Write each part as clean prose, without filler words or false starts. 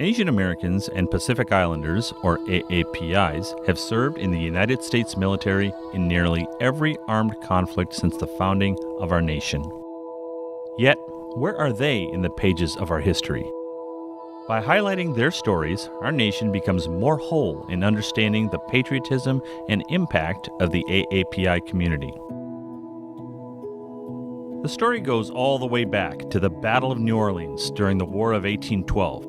Asian Americans and Pacific Islanders, or AAPIs, have served in the United States military in nearly every armed conflict since the founding of our nation. Yet, where are they in the pages of our history? By highlighting their stories, our nation becomes more whole in understanding the patriotism and impact of the AAPI community. The story goes all the way back to the Battle of New Orleans during the War of 1812,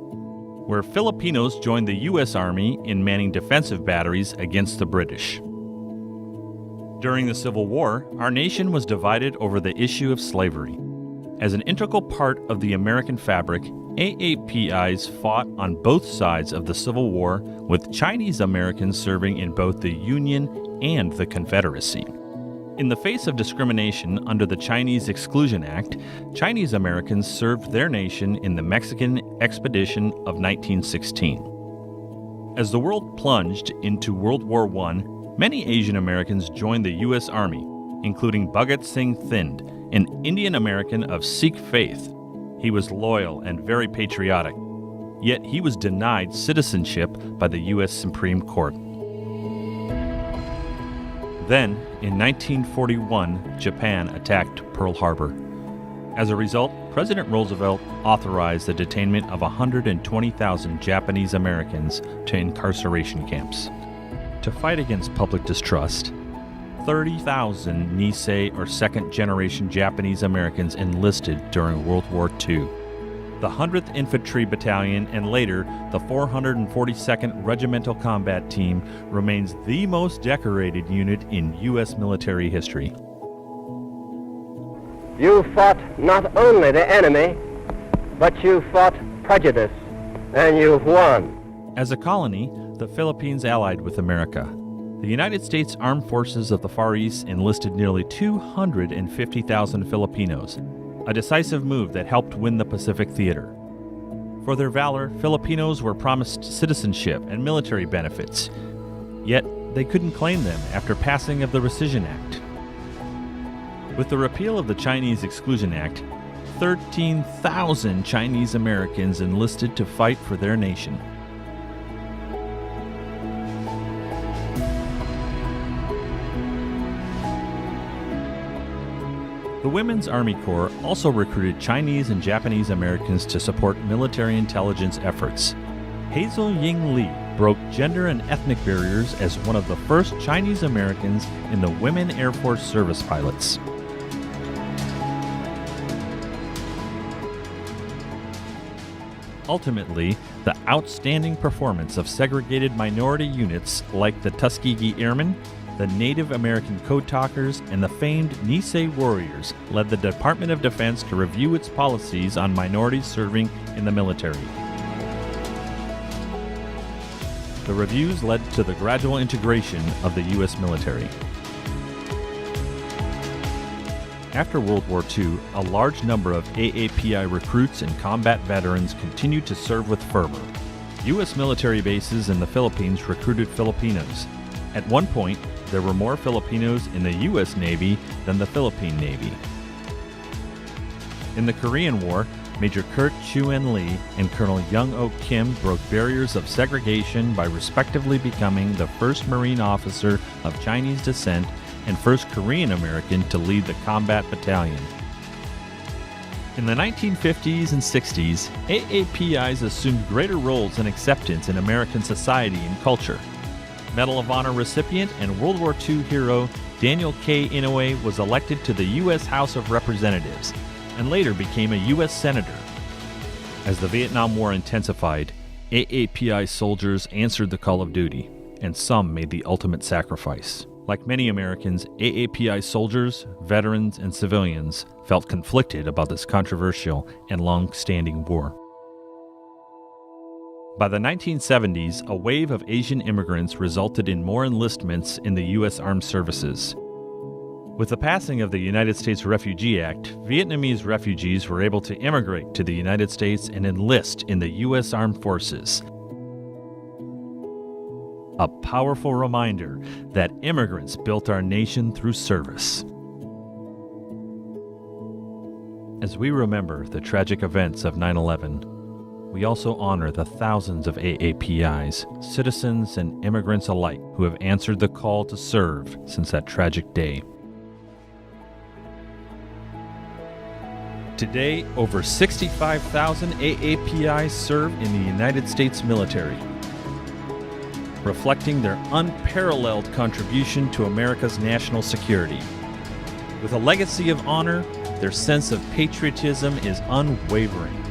where Filipinos joined the U.S. Army in manning defensive batteries against the British. During the Civil War, our nation was divided over the issue of slavery. As an integral part of the American fabric, AAPIs fought on both sides of the Civil War, with Chinese Americans serving in both the Union and the Confederacy. In the face of discrimination under the Chinese Exclusion Act, Chinese Americans served their nation in the Mexican Expedition of 1916. As the world plunged into World War I, many Asian Americans joined the U.S. Army, including Bhagat Singh Thind, an Indian American of Sikh faith. He was loyal and very patriotic, yet he was denied citizenship by the U.S. Supreme Court. Then, in 1941, Japan attacked Pearl Harbor. As a result, President Roosevelt authorized the detainment of 120,000 Japanese Americans to incarceration camps. To fight against public distrust, 30,000 Nisei or second-generation Japanese Americans enlisted during World War II. The 100th Infantry Battalion and later the 442nd Regimental Combat Team remains the most decorated unit in U.S. military history. You fought not only the enemy, but you fought prejudice, and you won. As a colony, the Philippines allied with America. The United States Armed Forces of the Far East enlisted nearly 250,000 Filipinos, a decisive move that helped win the Pacific Theater. For their valor, Filipinos were promised citizenship and military benefits, yet they couldn't claim them after passing of the Rescission Act. With the repeal of the Chinese Exclusion Act, 13,000 Chinese Americans enlisted to fight for their nation. The Women's Army Corps also recruited Chinese and Japanese Americans to support military intelligence efforts. Hazel Ying Lee broke gender and ethnic barriers as one of the first Chinese Americans in the Women Air Force Service pilots. Ultimately, the outstanding performance of segregated minority units like the Tuskegee Airmen, the Native American Code Talkers, and the famed Nisei Warriors led the Department of Defense to review its policies on minorities serving in the military. The reviews led to the gradual integration of the U.S. military. After World War II, a large number of AAPI recruits and combat veterans continued to serve with fervor. U.S. military bases in the Philippines recruited Filipinos. At one point, there were more Filipinos in the U.S. Navy than the Philippine Navy. In the Korean War, Major Kurt Chuen Lee and Colonel Young Ok Kim broke barriers of segregation by respectively becoming the first Marine officer of Chinese descent and first Korean American to lead the combat battalion. In the 1950s and 60s, AAPIs assumed greater roles in acceptance in American society and culture. Medal of Honor recipient and World War II hero Daniel K. Inouye was elected to the U.S. House of Representatives and later became a U.S. Senator. As the Vietnam War intensified, AAPI soldiers answered the call of duty, and some made the ultimate sacrifice. Like many Americans, AAPI soldiers, veterans, and civilians felt conflicted about this controversial and long-standing war. By the 1970s, a wave of Asian immigrants resulted in more enlistments in the U.S. Armed Services. With the passing of the United States Refugee Act, Vietnamese refugees were able to immigrate to the United States and enlist in the U.S. Armed Forces. A powerful reminder that immigrants built our nation through service. As we remember the tragic events of 9/11, we also honor the thousands of AAPIs, citizens and immigrants alike, who have answered the call to serve since that tragic day. Today, over 65,000 AAPIs serve in the United States military, reflecting their unparalleled contribution to America's national security. With a legacy of honor, their sense of patriotism is unwavering.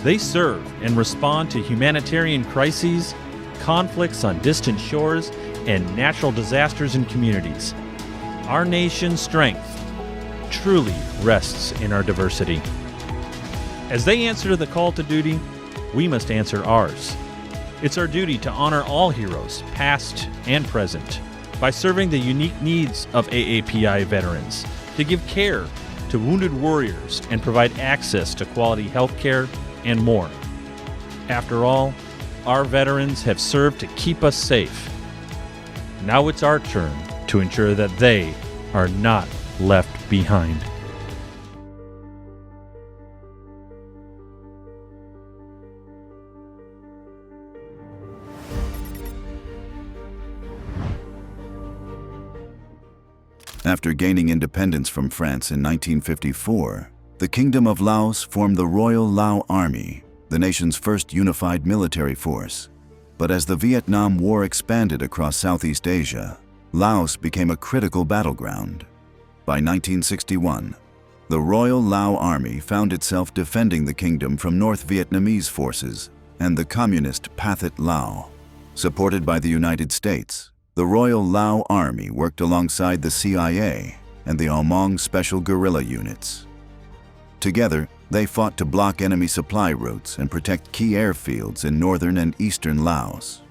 They serve and respond to humanitarian crises, conflicts on distant shores, and natural disasters in communities. Our nation's strength truly rests in our diversity. As they answer the call to duty, we must answer ours. It's our duty to honor all heroes, past and present, by serving the unique needs of AAPI veterans, to give care to wounded warriors and provide access to quality health care and more. After all, our veterans have served to keep us safe. Now it's our turn to ensure that they are not left behind. After gaining independence from France in 1954, the Kingdom of Laos formed the Royal Lao Army, the nation's first unified military force. But as the Vietnam War expanded across Southeast Asia, Laos became a critical battleground. By 1961, the Royal Lao Army found itself defending the kingdom from North Vietnamese forces and the communist Pathet Lao. Supported by the United States, the Royal Lao Army worked alongside the CIA and the Hmong Special Guerrilla Units. Together, they fought to block enemy supply routes and protect key airfields in northern and eastern Laos.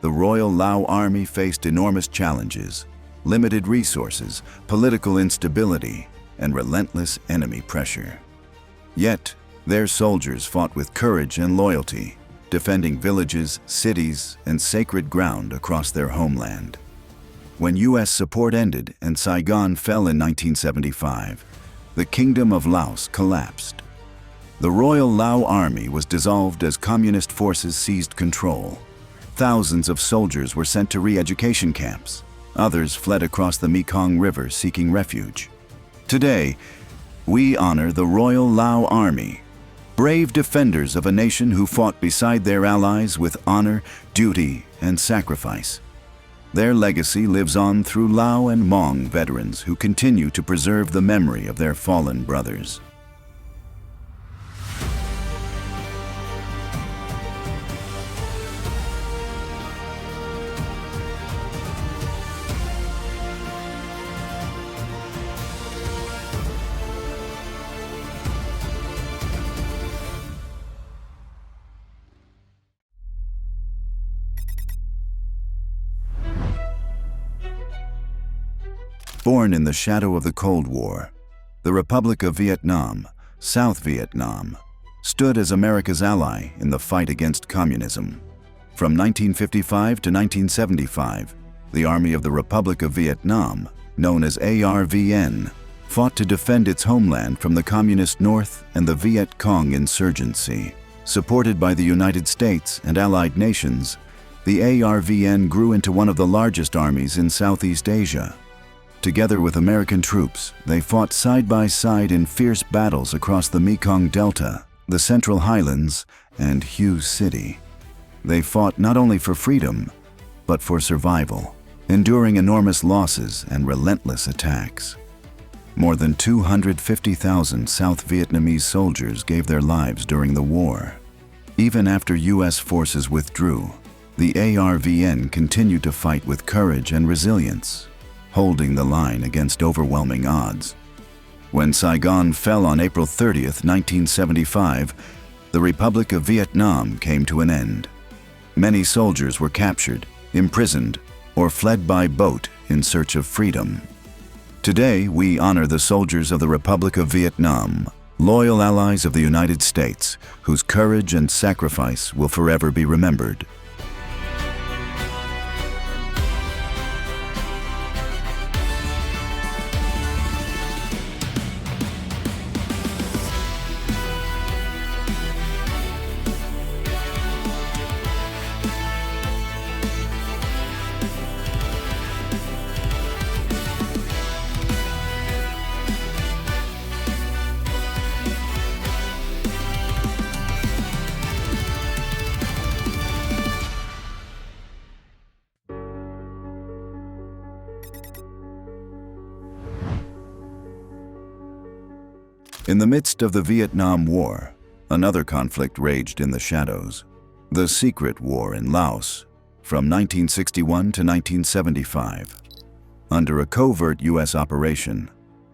The Royal Lao Army faced enormous challenges: limited resources, political instability, and relentless enemy pressure. Yet, their soldiers fought with courage and loyalty, defending villages, cities, and sacred ground across their homeland. When U.S. support ended and Saigon fell in 1975, the Kingdom of Laos collapsed. The Royal Lao Army was dissolved as communist forces seized control. Thousands of soldiers were sent to re-education camps. Others fled across the Mekong River seeking refuge. Today, we honor the Royal Lao Army, brave defenders of a nation who fought beside their allies with honor, duty, and sacrifice. Their legacy lives on through Lao and Hmong veterans who continue to preserve the memory of their fallen brothers. Born in the shadow of the Cold War, the Republic of Vietnam, South Vietnam, stood as America's ally in the fight against communism. From 1955 to 1975, the Army of the Republic of Vietnam, known as ARVN, fought to defend its homeland from the Communist North and the Viet Cong insurgency. Supported by the United States and allied nations, the ARVN grew into one of the largest armies in Southeast Asia. Together with American troops, they fought side by side in fierce battles across the Mekong Delta, the Central Highlands, and Hughes City. They fought not only for freedom, but for survival, enduring enormous losses and relentless attacks. More than 250,000 South Vietnamese soldiers gave their lives during the war. Even after U.S. forces withdrew, the ARVN continued to fight with courage and resilience, holding the line against overwhelming odds. When Saigon fell on April 30th, 1975, the Republic of Vietnam came to an end. Many soldiers were captured, imprisoned, or fled by boat in search of freedom. Today, we honor the soldiers of the Republic of Vietnam, loyal allies of the United States, whose courage and sacrifice will forever be remembered. In the midst of the Vietnam War, another conflict raged in the shadows, the secret war in Laos from 1961 to 1975. Under a covert U.S. operation,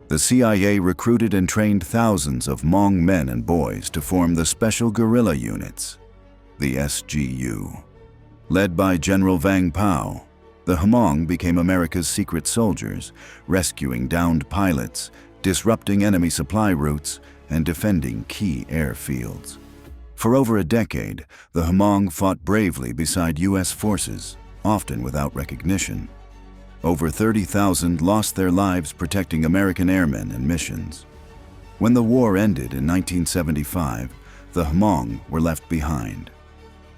the CIA recruited and trained thousands of Hmong men and boys to form the Special Guerrilla Units, the SGU. Led by General Vang Pao, the Hmong became America's secret soldiers, rescuing downed pilots, disrupting enemy supply routes, and defending key airfields. For over a decade, the Hmong fought bravely beside U.S. forces, often without recognition. Over 30,000 lost their lives protecting American airmen and missions. When the war ended in 1975, the Hmong were left behind.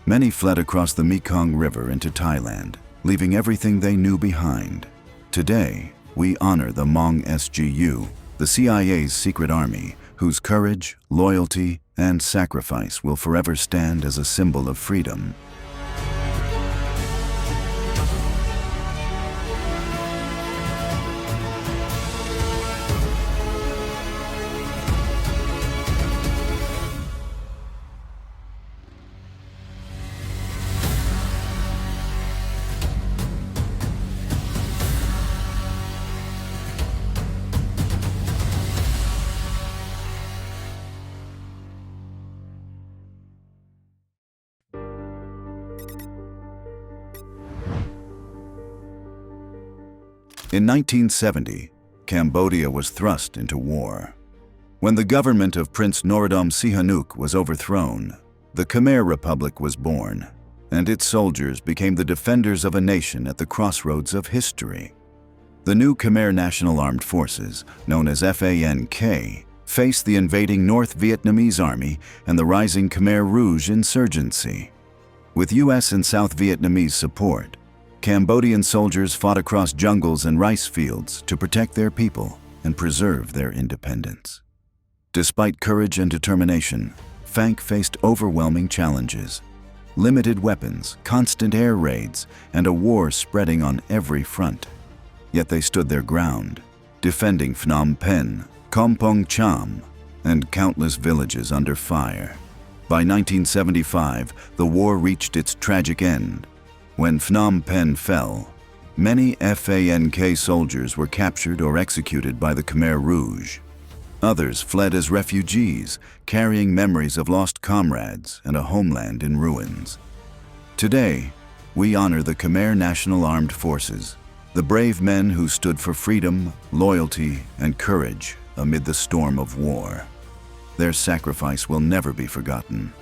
Many fled across the Mekong River into Thailand, leaving everything they knew behind. Today, we honor the Hmong SGU, the CIA's secret army, whose courage, loyalty, and sacrifice will forever stand as a symbol of freedom. In 1970, Cambodia was thrust into war. When the government of Prince Norodom Sihanouk was overthrown, the Khmer Republic was born, and its soldiers became the defenders of a nation at the crossroads of history. The new Khmer National Armed Forces, known as FANK, faced the invading North Vietnamese Army and the rising Khmer Rouge insurgency. With U.S. and South Vietnamese support, Cambodian soldiers fought across jungles and rice fields to protect their people and preserve their independence. Despite courage and determination, FANK faced overwhelming challenges: limited weapons, constant air raids, and a war spreading on every front. Yet they stood their ground, defending Phnom Penh, Kampong Cham, and countless villages under fire. By 1975, the war reached its tragic end. When Phnom Penh fell, many FANK soldiers were captured or executed by the Khmer Rouge. Others fled as refugees, carrying memories of lost comrades and a homeland in ruins. Today, we honor the Khmer National Armed Forces, the brave men who stood for freedom, loyalty, and courage amid the storm of war. Their sacrifice will never be forgotten.